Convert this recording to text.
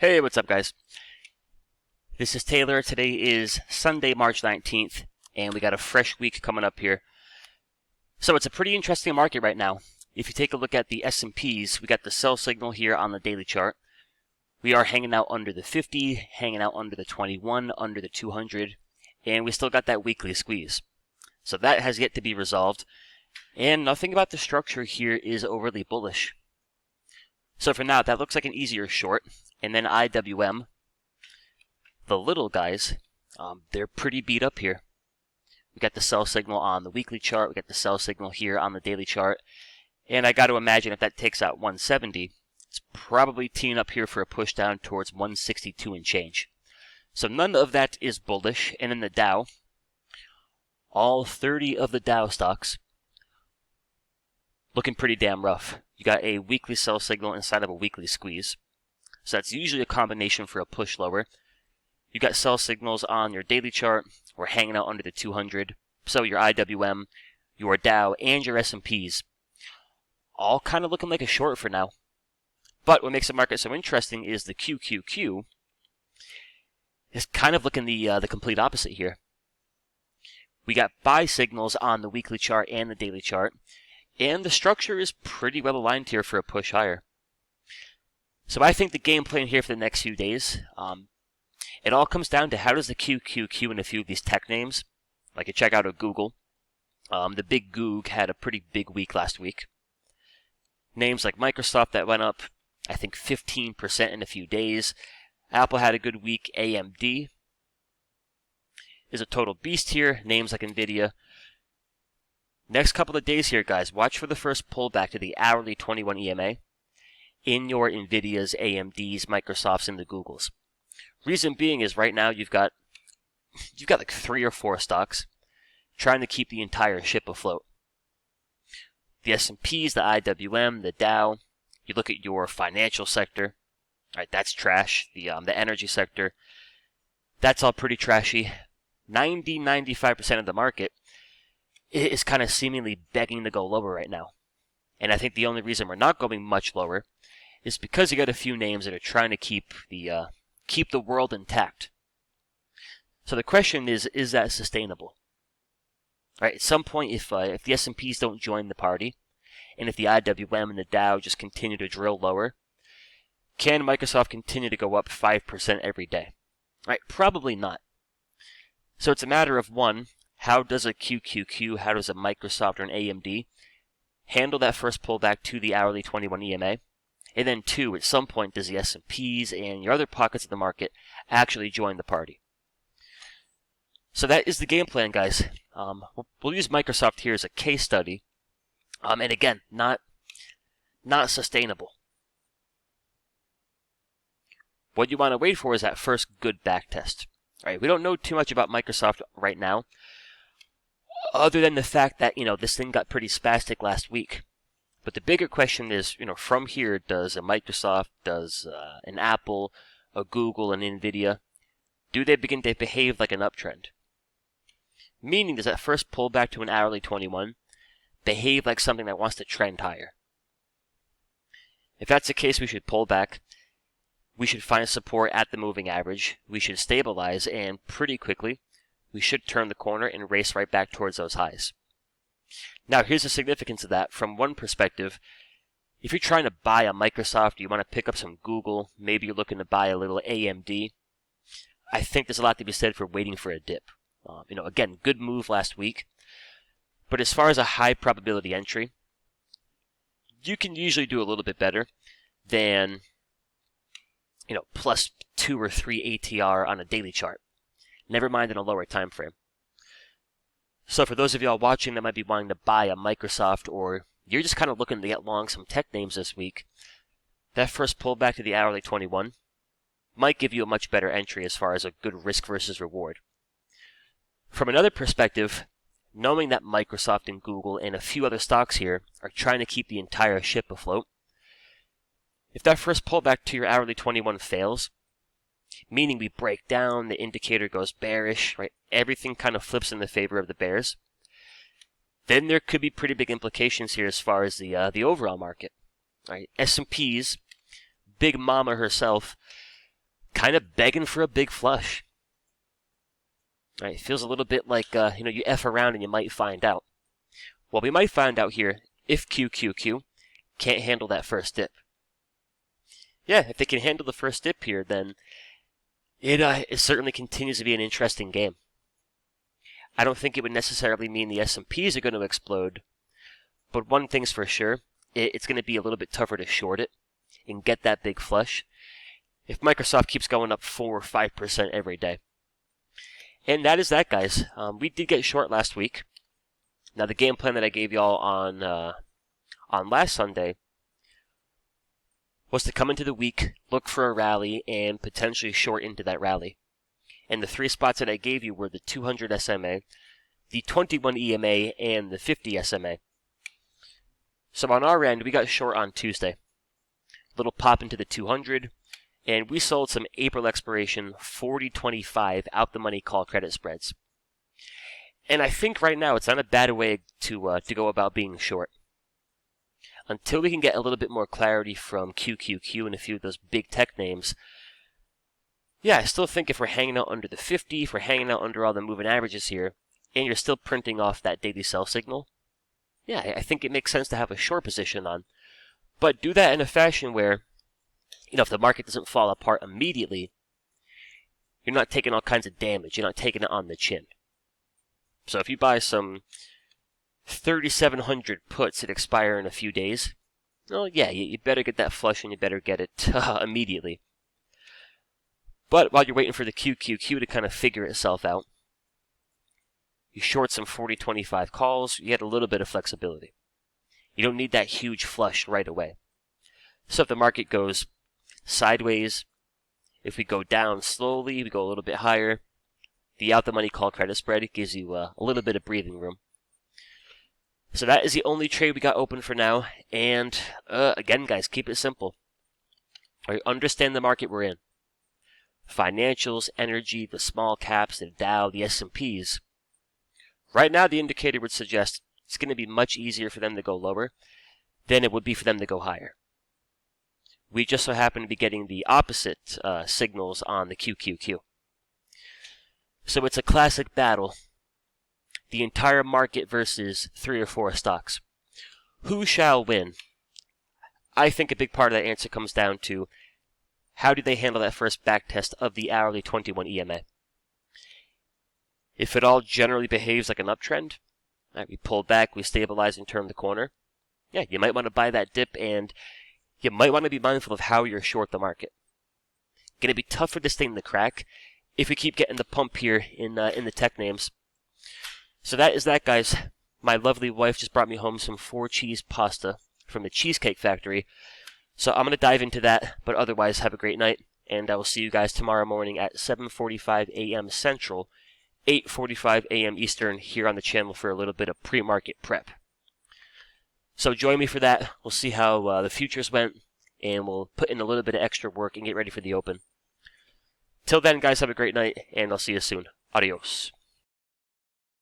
Hey, what's up, guys? This is Taylor. Today is Sunday, March 19th, and we got a fresh week coming up here. So it's a pretty interesting market right now. If you take a look at the S&Ps, we got the sell signal here on the daily chart. We are hanging out under the 50, hanging out under the 21, under the 200, and we still got that weekly squeeze. So that has yet to be resolved, and nothing about the structure here is overly bullish. So for now, that looks like an easier short. And then IWM, the little guys, they're pretty beat up here. We got the sell signal on the weekly chart. We got the sell signal here on the daily chart. And I got to imagine if that takes out 170, it's probably teeing up here for a push down towards 162 and change. So none of that is bullish. And in the Dow, all 30 of the Dow stocks looking pretty damn rough. You got a weekly sell signal inside of a weekly squeeze. So that's usually a combination for a push lower. You got sell signals on your daily chart. We're hanging out under the 200. So your IWM, your Dow, and your S&Ps all kind of looking like a short for now. But what makes the market so interesting is the QQQ is kind of looking the complete opposite here. We got buy signals on the weekly chart and the daily chart. And the structure is pretty well aligned here for a push higher. So I think the game plan here for the next few days, it all comes down to how does the QQQ and a few of these tech names, like you check out a Google, the big Goog had a pretty big week last week. Names like Microsoft that went up, I think 15% in a few days. Apple had a good week. AMD is a total beast here. Names like Nvidia. Next couple of days here, guys, watch for the first pullback to the hourly 21 EMA in your Nvidias, AMDs, Microsofts, and the Googles. Reason being is right now you've got like 3 or 4 stocks trying to keep the entire ship afloat. The S&Ps, the IWM, the Dow. You look at your financial sector, right? That's trash. The energy sector, that's all pretty trashy. 95% of the market is kind of seemingly begging to go lower right now. And I think the only reason we're not going much lower is because you got a few names that are trying to keep the world intact. So the question is that sustainable? Right? At some point, if the S&Ps don't join the party, and if the IWM and the Dow just continue to drill lower, can Microsoft continue to go up 5% every day? Right? Probably not. So it's a matter of, one, how does a QQQ, how does a Microsoft or an AMD handle that first pullback to the hourly 21 EMA? And then 2, at some point, does the S&Ps and your other pockets of the market actually join the party? So that is the game plan, guys. We'll use Microsoft here as a case study. And again, not sustainable. What you want to wait for is that first good back test. All right, we don't know too much about Microsoft right now, other than the fact that, this thing got pretty spastic last week. But the bigger question is, from here, does a Microsoft, does an Apple, a Google, an Nvidia, do they begin to behave like an uptrend? Meaning, does that first pullback to an hourly 21 behave like something that wants to trend higher? If that's the case, we should pull back. We should find support at the moving average. We should stabilize, and pretty quickly, we should turn the corner and race right back towards those highs. Now, here's the significance of that. From one perspective, if you're trying to buy a Microsoft, you want to pick up some Google, maybe you're looking to buy a little AMD, I think there's a lot to be said for waiting for a dip. Again, good move last week. But as far as a high probability entry, you can usually do a little bit better than, plus 2 or 3 ATR on a daily chart. Never mind in a lower time frame. So for those of y'all watching that might be wanting to buy a Microsoft, or you're just kind of looking to get long some tech names this week, that first pullback to the hourly 21 might give you a much better entry as far as a good risk versus reward. From another perspective, knowing that Microsoft and Google and a few other stocks here are trying to keep the entire ship afloat, if that first pullback to your hourly 21 fails, meaning we break down, the indicator goes bearish, right? Everything kind of flips in the favor of the bears, then there could be pretty big implications here as far as the overall market. Right? S&P's, Big Mama herself, kind of begging for a big flush. All right, it feels a little bit like, you F around and you might find out. Well, we might find out here if QQQ can't handle that first dip. Yeah, if they can handle the first dip here, then it certainly continues to be an interesting game. I don't think it would necessarily mean the S&Ps are going to explode, but one thing's for sure, it's going to be a little bit tougher to short it and get that big flush if Microsoft keeps going up 4 or 5% every day. And that is that, guys. We did get short last week. Now, the game plan that I gave y'all on last Sunday was to come into the week, look for a rally, and potentially short into that rally. And the 3 spots that I gave you were the 200 SMA, the 21 EMA, and the 50 SMA. So on our end, we got short on Tuesday. Little pop into the 200, and we sold some April expiration 40-25 out the money call credit spreads. And I think right now it's not a bad way to go about being short. Until we can get a little bit more clarity from QQQ and a few of those big tech names, yeah, I still think if we're hanging out under the 50, if we're hanging out under all the moving averages here, and you're still printing off that daily sell signal, yeah, I think it makes sense to have a short position on. But do that in a fashion where, if the market doesn't fall apart immediately, you're not taking all kinds of damage. You're not taking it on the chin. So if you buy some 3,700 puts that expire in a few days, well, yeah, you better get that flush and you better get it immediately. But while you're waiting for the QQQ to kind of figure itself out, you short some 40-25 calls, you get a little bit of flexibility. You don't need that huge flush right away. So if the market goes sideways, if we go down slowly, we go a little bit higher, the out the money call credit spread gives you a little bit of breathing room. So that is the only trade we got open for now. And again, guys, keep it simple. Understand the market we're in. Financials, energy, the small caps, the Dow, the S&Ps. Right now, the indicator would suggest it's going to be much easier for them to go lower than it would be for them to go higher. We just so happen to be getting the opposite signals on the QQQ. So it's a classic battle. The entire market versus 3 or 4 stocks. Who shall win? I think a big part of that answer comes down to how do they handle that first back test of the hourly 21 EMA? If it all generally behaves like an uptrend, right, we pull back, we stabilize and turn the corner, yeah, you might want to buy that dip, and you might want to be mindful of how you're short the market. Going to be tough for this thing to crack if we keep getting the pump here in the tech names. So that is that, guys. My lovely wife just brought me home some 4-cheese pasta from the Cheesecake Factory. So I'm going to dive into that, but otherwise have a great night, and I will see you guys tomorrow morning at 7:45 a.m. Central, 8:45 a.m. Eastern here on the channel for a little bit of pre-market prep. So join me for that. We'll see how the futures went, and we'll put in a little bit of extra work and get ready for the open. Till then, guys, have a great night, and I'll see you soon. Adios.